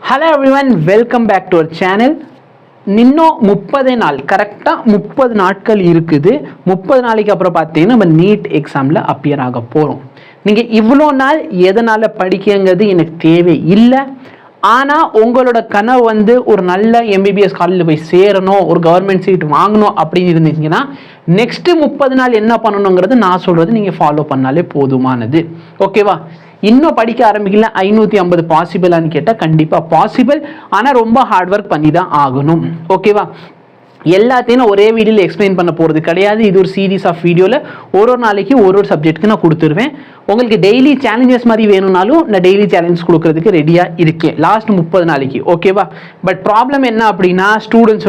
Hello everyone, welcome back to our channel. இன்னும் 30 நாள் கரெக்டாக 30 நாட்கள் இருக்குது. 30 நாளைக்கு அப்புறம் பார்த்தீங்கன்னா நம்ம நீட் எக்ஸாமில் அப்பியர் ஆக போகிறோம். நீங்கள் இவ்வளோ நாள் எதனால் படிக்கங்கிறது எனக்கு தேவை இல்லை. ஆனால் உங்களோட கனவு ஒரு நல்ல எம்பிபிஎஸ் காலேஜில் போய் சேரணும், ஒரு கவர்மெண்ட் சீட் வாங்கணும் அப்படின்னு இருந்துச்சிங்கன்னா நெக்ஸ்ட்டு 30 நாள் என்ன பண்ணணுங்கிறது நான் சொல்கிறது நீங்கள் ஃபாலோ பண்ணாலே போதுமானது. ஓகேவா? இன்னும் படிக்க ஆரம்பிக்கல 550 பாசிபிளான்னு கேட்டால் கண்டிப்பாக பாசிபிள். ஆனால் ரொம்ப ஹார்ட் ஒர்க் பண்ணி தான் ஆகணும். ஓகேவா? எல்லாத்தையும் ஒரே வீடியோவில் எக்ஸ்பிளைன் பண்ண போகிறது கிடையாது. இது ஒரு சீரீஸ் ஆஃப் வீடியோவில் ஒரு நாளைக்கு ஒரு சப்ஜெக்ட்டுக்கு நான் கொடுத்துருவேன். உங்களுக்கு டெய்லி சேலஞ்சஸ் மாதிரி வேணும்னாலும் நான் டெய்லி சேலஞ்ச் கொடுக்கறதுக்கு ரெடியாக இருக்கேன் லாஸ்ட் 30 நாளைக்கு. ஓகேவா? பட் ப்ராப்ளம் என்ன அப்படின்னா ஸ்டூடெண்ட்ஸ்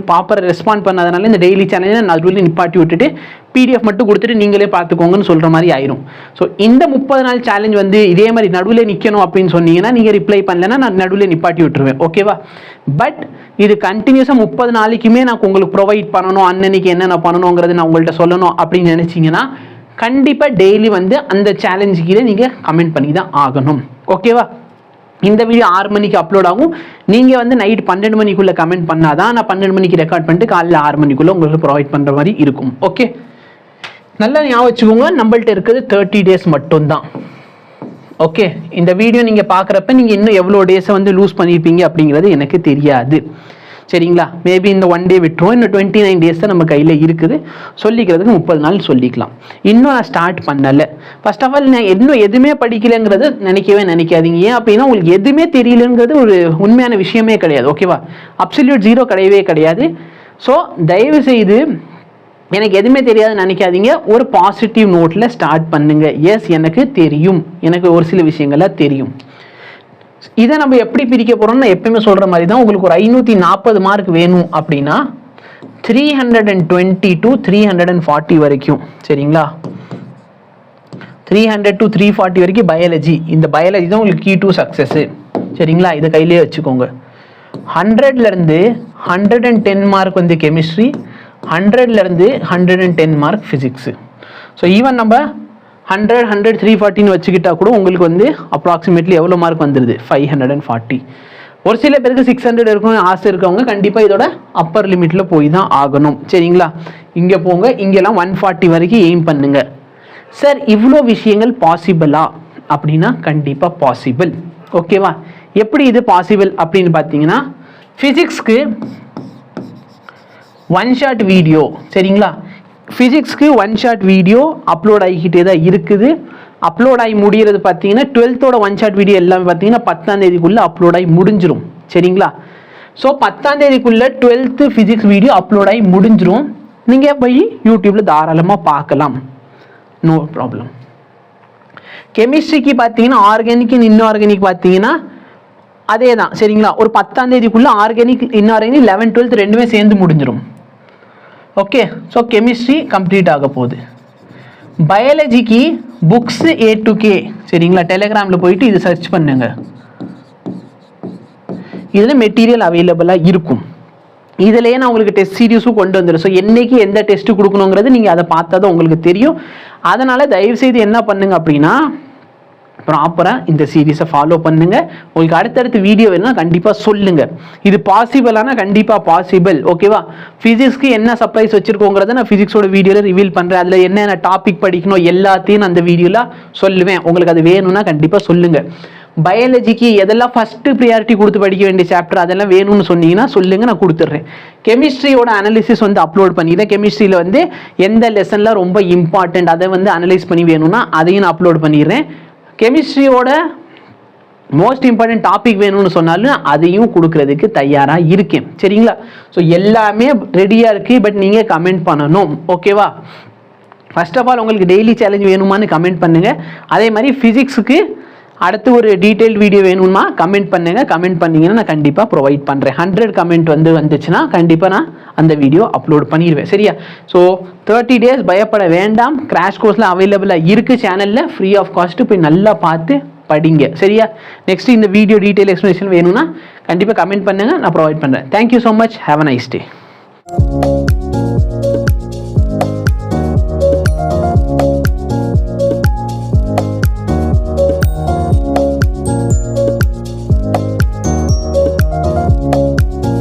ப்ராப்பராக ரெஸ்பாண்ட் பண்ணாதனால இந்த டெய்லி சேலஞ்சை நடுவில் நிப்பாட்டி விட்டுட்டு பிடிஎஃப் மட்டும் கொடுத்துட்டு நீங்களே பார்த்துக்கோங்கன்னு சொல்கிற மாதிரி ஆயிரும். ஸோ இந்த 30 நாள் சேலஞ்ச் இதே மாதிரி நடுவில் நிற்கணும் அப்படின்னு சொன்னீங்கன்னா நீங்கள் ரிப்ளை பண்ணலைன்னா நான் நடுவில் நிப்பாட்டி விட்டுருவேன். ஓகேவா? பட் இது கண்டினியூஸாக 30 நாளைக்குமே நான் உங்களுக்கு ப்ரொவைட் பண்ணணும், அன்னன்னைக்கு என்னென்ன பண்ணணுங்கிறது நான் உங்கள்கிட்ட சொல்லணும் அப்படின்னு நினச்சிங்கன்னா கண்டிப்பாக டெய்லி அந்த சேலஞ்சு கீழே நீங்கள் கமெண்ட் பண்ணி தான் ஆகணும். ஓகேவா? இந்த வீடியோ 6 மணிக்கு அப்லோட் ஆகும். நீங்கள் நைட் 12 மணிக்குள்ளே கமெண்ட் பண்ணாதான் நான் 12 மணிக்கு ரெக்கார்ட் பண்ணிட்டு காலையில் 6 மணிக்குள்ளே உங்களுக்கு ப்ரொவைட் பண்ணுற மாதிரி இருக்கும். ஓகே, நல்லா ஞாபகம் வச்சுக்கோங்க, நம்மள்ட்ட இருக்குது 30 டேஸ் மட்டும்தான். ஓகே, இந்த வீடியோ நீங்கள் பார்க்குறப்ப நீங்கள் இன்னும் எவ்வளோ டேஸை லூஸ் பண்ணியிருப்பீங்க அப்படிங்கிறது எனக்கு தெரியாது. சரிங்களா? மேபி இந்த 1 டே விட்டுருவோம். இன்னும் 29 டேஸ் தான் நம்ம கையில் இருக்குது. சொல்லிக்கிறதுக்கு 30 நாள் சொல்லிக்கலாம். இன்னும் நான் ஸ்டார்ட் பண்ணலை. ஃபர்ஸ்ட் ஆஃப் ஆல் நான் இன்னும் எதுவுமே படிக்கலைங்கிறது நினைக்காதீங்க. ஏன் அப்படின்னா உங்களுக்கு எதுவுமே தெரியலங்கிறது ஒரு உண்மையான விஷயமே கிடையாது. ஓகேவா? அப்சல்யூட் ஜீரோ கிடையவே கிடையாது. ஸோ தயவு செய்து எனக்கு எதுவுமே தெரியாதுன்னு நினைக்காதீங்க. ஒரு பாசிட்டிவ் நோட்டில் ஸ்டார்ட் பண்ணுங்க. எஸ், எனக்கு தெரியும், எனக்கு ஒரு சில விஷயங்கள்லாம் தெரியும். இதை நம்ம எப்படி பிரிக்க போகிறோம்னு நான் எப்பயுமே சொல்கிற மாதிரி தான். உங்களுக்கு ஒரு 540 மார்க் வேணும் அப்படின்னா 320 to 340 வரைக்கும். சரிங்களா? 300 to 340 வரைக்கும் பயாலஜி. இந்த பயாலஜி தான் உங்களுக்கு கீ டு சக்ஸஸ்ஸு. சரிங்களா? இதை கையிலேயே வச்சுக்கோங்க. 100லேருந்து 110 மார்க் கெமிஸ்ட்ரி, 100லேருந்து 110 மார்க் ஃபிசிக்ஸு. ஸோ ஈவன் நம்ம 100, 100, 340 வச்சுக்கிட்டா கூட உங்களுக்கு அப்ராக்சிமேட்லி எவ்வளோ மார்க் வந்துடுது? 540. ஒரு சில பேருக்கு 600 இருக்கணும்னு ஆசை இருக்கவங்க கண்டிப்பாக இதோட அப்பர் லிமிட்டில் போய் தான் ஆகணும். சரிங்களா? இங்கே போங்க, இங்கெல்லாம் 140 வரைக்கும் எய்ம் பண்ணுங்க. சார், இவ்வளோ விஷயங்கள் பாசிபிளா அப்படின்னா கண்டிப்பாக பாசிபிள். ஓகேவா? எப்படி இது பாசிபிள் அப்படின்னு பார்த்தீங்கன்னா ஃபிசிக்ஸ்க்கு 1 ஷாட் வீடியோ. சரிங்களா? ஃபிசிக்ஸ்க்கு 1 ஷாட் வீடியோ அப்லோட் ஆகிக்கிட்டே தான் இருக்குது. அப்லோட் ஆகி முடிகிறது பார்த்தீங்கன்னா 12th 1 ஷாட் வீடியோ எல்லாமே பார்த்தீங்கன்னா 10ஆம் தேதிக்குள்ளே அப்லோட் ஆகி முடிஞ்சிடும். சரிங்களா? ஸோ 10ஆம் தேதிக்குள்ளே 12th ஃபிசிக்ஸ் வீடியோ அப்லோட் ஆகி முடிஞ்சிடும். நீங்கள் போய் யூடியூப்பில் தாராளமாக பார்க்கலாம், நோ ப்ராப்ளம். கெமிஸ்ட்ரிக்கு பார்த்தீங்கன்னா ஆர்கானிக் இன்ஆர்கானிக் பார்த்தீங்கன்னா அதே தான். சரிங்களா? ஒரு 10ஆம் தேதிக்குள்ளே ஆர்கானிக் இன்ஆர்கானிக் 11th 12th ரெண்டுமே சேர்ந்து முடிஞ்சிடும். ஓகே, ஸோ கெமிஸ்ட்ரி கம்ப்ளீட் ஆக போகுது. பயாலஜிக்கு புக்ஸ் A to K. சரிங்களா? டெலிகிராமில் போயிட்டு இது சர்ச் பண்ணுங்க. இதில் மெட்டீரியல் அவைலபிளாக இருக்கும். இதுலேயே நான் உங்களுக்கு டெஸ்ட் சீரிஸும் கொண்டு வந்துடும். ஸோ என்னைக்கு எந்த டெஸ்ட்டு கொடுக்கணுங்கிறது நீங்கள் அதை பார்த்தா தான் உங்களுக்கு தெரியும். அதனால் தயவுசெய்து என்ன பண்ணுங்க அப்படின்னா ப்ராப்பராக இந்த சீரீஸை ஃபாலோ பண்ணுங்க. உங்களுக்கு அடுத்தடுத்து வீடியோ வேணும்னா கண்டிப்பாக சொல்லுங்க. இது பாசிபிளானா கண்டிப்பாக பாசிபிள். ஓகேவா? ஃபிசிக்ஸ்க்கு என்ன சர்ப்ரைஸ் வச்சிருக்கோங்கிறத நான் ஃபிசிக்ஸோட வீடியோவில் ரிவீல் பண்ணுறேன். அதில் என்னென்ன டாபிக் படிக்கணும் எல்லாத்தையும் நான் அந்த வீடியோவில் சொல்லுவேன். உங்களுக்கு அது வேணும்னா கண்டிப்பாக சொல்லுங்க. பயாலஜிக்கு எதெல்லாம் ஃபஸ்ட்டு ப்ரியாரிட்டி கொடுத்து படிக்க வேண்டிய சாப்டர் அதெல்லாம் வேணும்னு சொன்னீங்கன்னா சொல்லுங்க, நான் கொடுத்துட்றேன். கெமிஸ்ட்ரியோட அனலிசிஸ் அப்லோட் பண்ணிடுறேன். கெமிஸ்ட்ரியில் எந்த லெசன்லாம் ரொம்ப இம்பார்ட்டன்ட் அதை அனலைஸ் பண்ணி வேணும்னா அதையும் நான் அப்லோட் பண்ணிடுறேன். கெமிஸ்ட்ரியோட மோஸ்ட் இம்பார்ட்டன்ட் டாபிக் வேணும்னு சொன்னாலும் அதையும் கொடுக்கறதுக்கு தயாராக இருக்கேன். சரிங்களா? ஸோ எல்லாமே ரெடியாக இருக்குது. பட் நீங்கள் கமெண்ட் பண்ணணும். ஓகேவா? ஃபர்ஸ்ட் ஆஃப் ஆல் உங்களுக்கு டெய்லி சேலஞ்ச் வேணுமான்னு கமெண்ட் பண்ணுங்கள். அதே மாதிரி ஃபிசிக்ஸுக்கு அடுத்து ஒரு டீட்டெயில் வீடியோ வேணுமா கமெண்ட் பண்ணுங்கள். கமெண்ட் பண்ணிங்கன்னா நான் கண்டிப்பாக ப்ரொவைட் பண்ணுறேன். 100 கமெண்ட் வந்துச்சுன்னா கண்டிப்பாக நான் அந்த வீடியோ அப்லோட் பண்ணிடுவேன். சரியா? ஸோ 30 டேஸ் பயப்பட வேண்டாம். கிராஷ் கோர்ஸில் அவைலபிளாக இருக்குது சேனலில், ஃப்ரீ ஆஃப் காஸ்ட்டு. போய் நல்லா பார்த்து படிங்க. சரியா? நெக்ஸ்ட் இந்த வீடியோ டீட்டெயில் எக்ஸ்ப்ளனேஷன் வேணும்னா கண்டிப்பாக கமெண்ட் பண்ணுங்கள், நான் ப்ரொவைட் பண்ணுறேன். Thank you so much. Have a nice day.